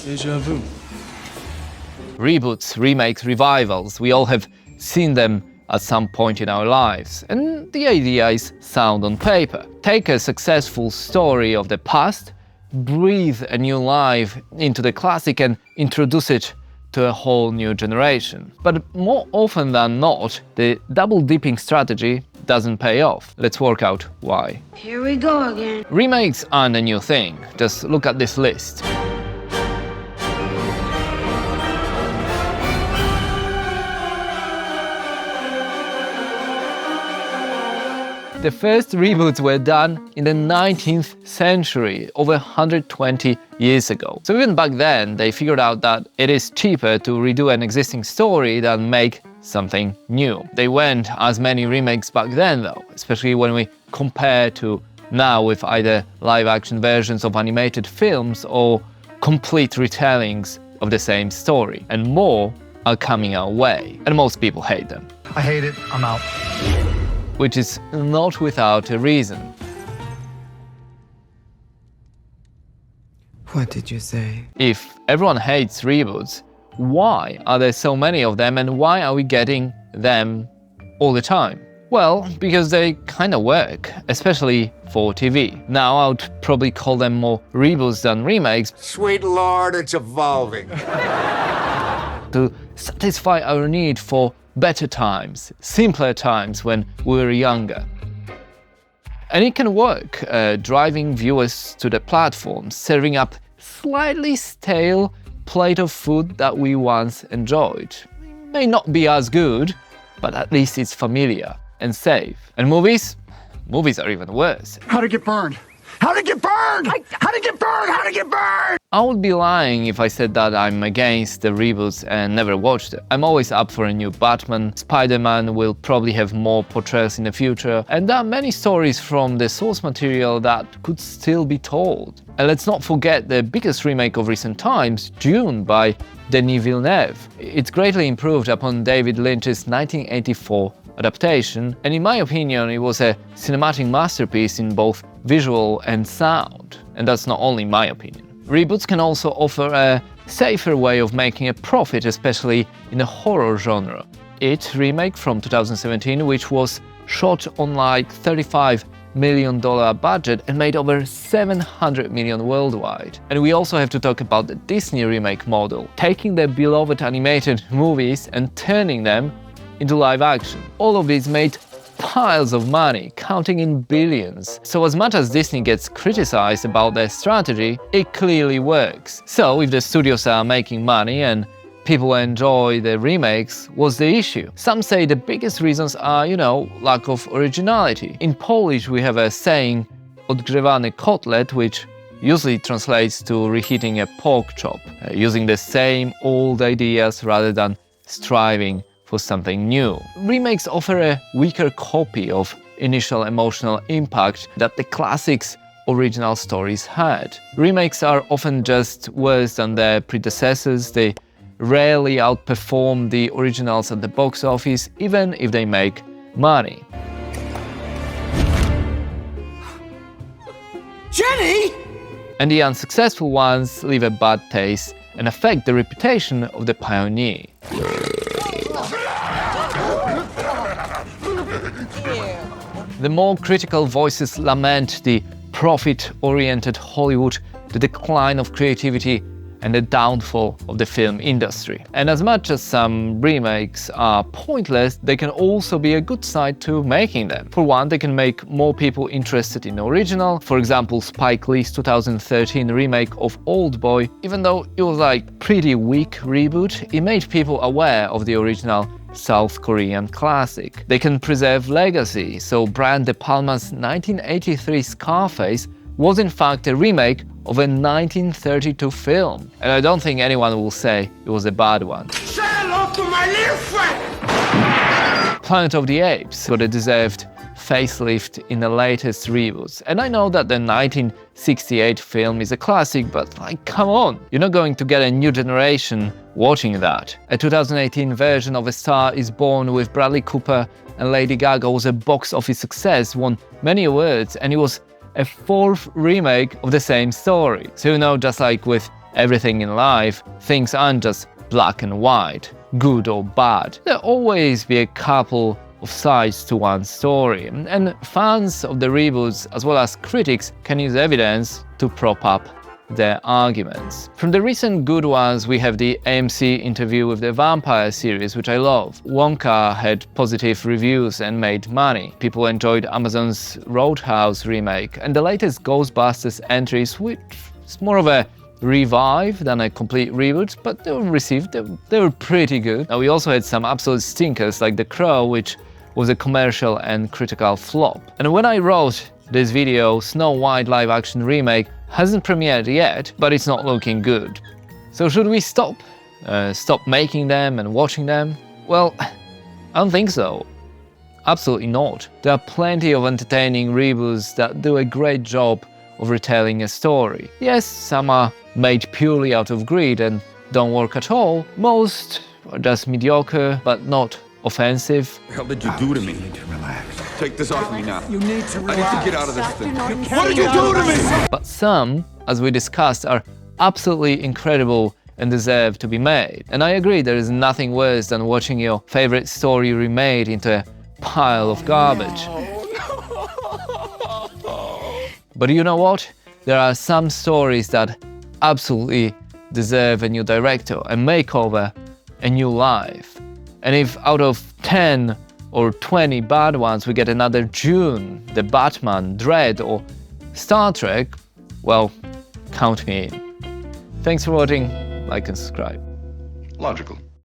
Déjà vu. Reboots, remakes, revivals, we all have seen them at some point in our lives, and the idea is sound on paper. Take a successful story of the past, breathe a new life into the classic and introduce it to a whole new generation. But more often than not, the double-dipping strategy doesn't pay off. Let's work out why. Here we go again. Remakes aren't a new thing. Just look at this list. The first reboots were done in the 19th century, over 120 years ago. So even back then, they figured out that it is cheaper to redo an existing story than make something new. They weren't as many remakes back then though, especially when we compare to now with either live-action versions of animated films or complete retellings of the same story. And more are coming our way, and most people hate them. I hate it, I'm out. Which is not without a reason. What did you say? If everyone hates reboots, why are there so many of them and why are we getting them all the time? Well, because they kinda work, especially for TV. Now I would probably call them more reboots than remakes. Sweet Lord, it's evolving. To satisfy our need for better times, simpler times when we were younger. And it can work, driving viewers to the platform, serving up slightly stale plate of food that we once enjoyed. It may not be as good, but at least it's familiar and safe. And movies? Movies are even worse. How'd it get burned? How'd it get burned? How'd it get burned? How'd it get burned? I would be lying if I said that I'm against the reboots and never watched it. I'm always up for a new Batman. Spider-Man will probably have more portrayals in the future, and there are many stories from the source material that could still be told. And let's not forget the biggest remake of recent times, Dune by Denis Villeneuve. It's greatly improved upon David Lynch's 1984 adaptation, and in my opinion it was a cinematic masterpiece in both visual and sound. And that's not only my opinion. Reboots can also offer a safer way of making a profit, especially in the horror genre. It remake from 2017, which was shot on like $35 million budget and made over 700 million worldwide. And we also have to talk about the Disney remake model, taking their beloved animated movies and turning them into live action. All of these made piles of money, counting in billions. So as much as Disney gets criticized about their strategy, it clearly works. So if the studios are making money and people enjoy the remakes, what's the issue? Some say the biggest reasons are, lack of originality. In Polish we have a saying, odgrzewany kotlet, which usually translates to reheating a pork chop, using the same old ideas rather than striving for something new. Remakes offer a weaker copy of initial emotional impact that the classics' original stories had. Remakes are often just worse than their predecessors. They rarely outperform the originals at the box office, even if they make money. Jenny! And the unsuccessful ones leave a bad taste and affect the reputation of the pioneer. The more critical voices lament the profit-oriented Hollywood, the decline of creativity, and the downfall of the film industry. And as much as some remakes are pointless, they can also be a good side to making them. For one, they can make more people interested in the original. For example, Spike Lee's 2013 remake of Oldboy, even though it was like pretty weak reboot, it made people aware of the original South Korean classic. They can preserve legacy, so Brian De Palma's 1983 Scarface was in fact a remake of a 1932 film. And I don't think anyone will say it was a bad one. Say hello to my little friend! Planet of the Apes got a deserved facelift in the latest reboots. And I know that the 1968 film is a classic, but come on, you're not going to get a new generation watching that. A 2018 version of A Star Is Born with Bradley Cooper and Lady Gaga was a box office success, won many awards, and it was a fourth remake of the same story. So just like with everything in life, things aren't just black and white, good or bad. There'll always be a couple of sides to one story, and fans of the reboots as well as critics can use evidence to prop up their arguments. From the recent good ones, we have the AMC interview with the vampire series, which I love. Wonka had positive reviews and made money. People enjoyed Amazon's Roadhouse remake, and the latest Ghostbusters entries, which is more of a revive than a complete reboot, but they were received, they were pretty good. Now we also had some absolute stinkers like The Crow, which was a commercial and critical flop. And when I wrote this video, Snow White live action remake hasn't premiered yet, but it's not looking good. So should we stop making them and watching them? Well, I don't think so. Absolutely not. There are plenty of entertaining reboots that do a great job of retelling a story. Yes, some are made purely out of greed and don't work at all. Most are just mediocre, but not offensive. What the hell did you do to me? Relax. Take this off me now. You need to relax. I need to get out of this thing. What did you do to me? But some, as we discussed, are absolutely incredible and deserve to be made. And I agree, there is nothing worse than watching your favorite story remade into a pile of garbage. But you know what? There are some stories that absolutely deserve a new director, a makeover, a new life. And if out of 10 or 20 bad ones we get another Dune, The Batman, Dread or Star Trek, well, count me in. Thanks for watching, like and subscribe. Logical.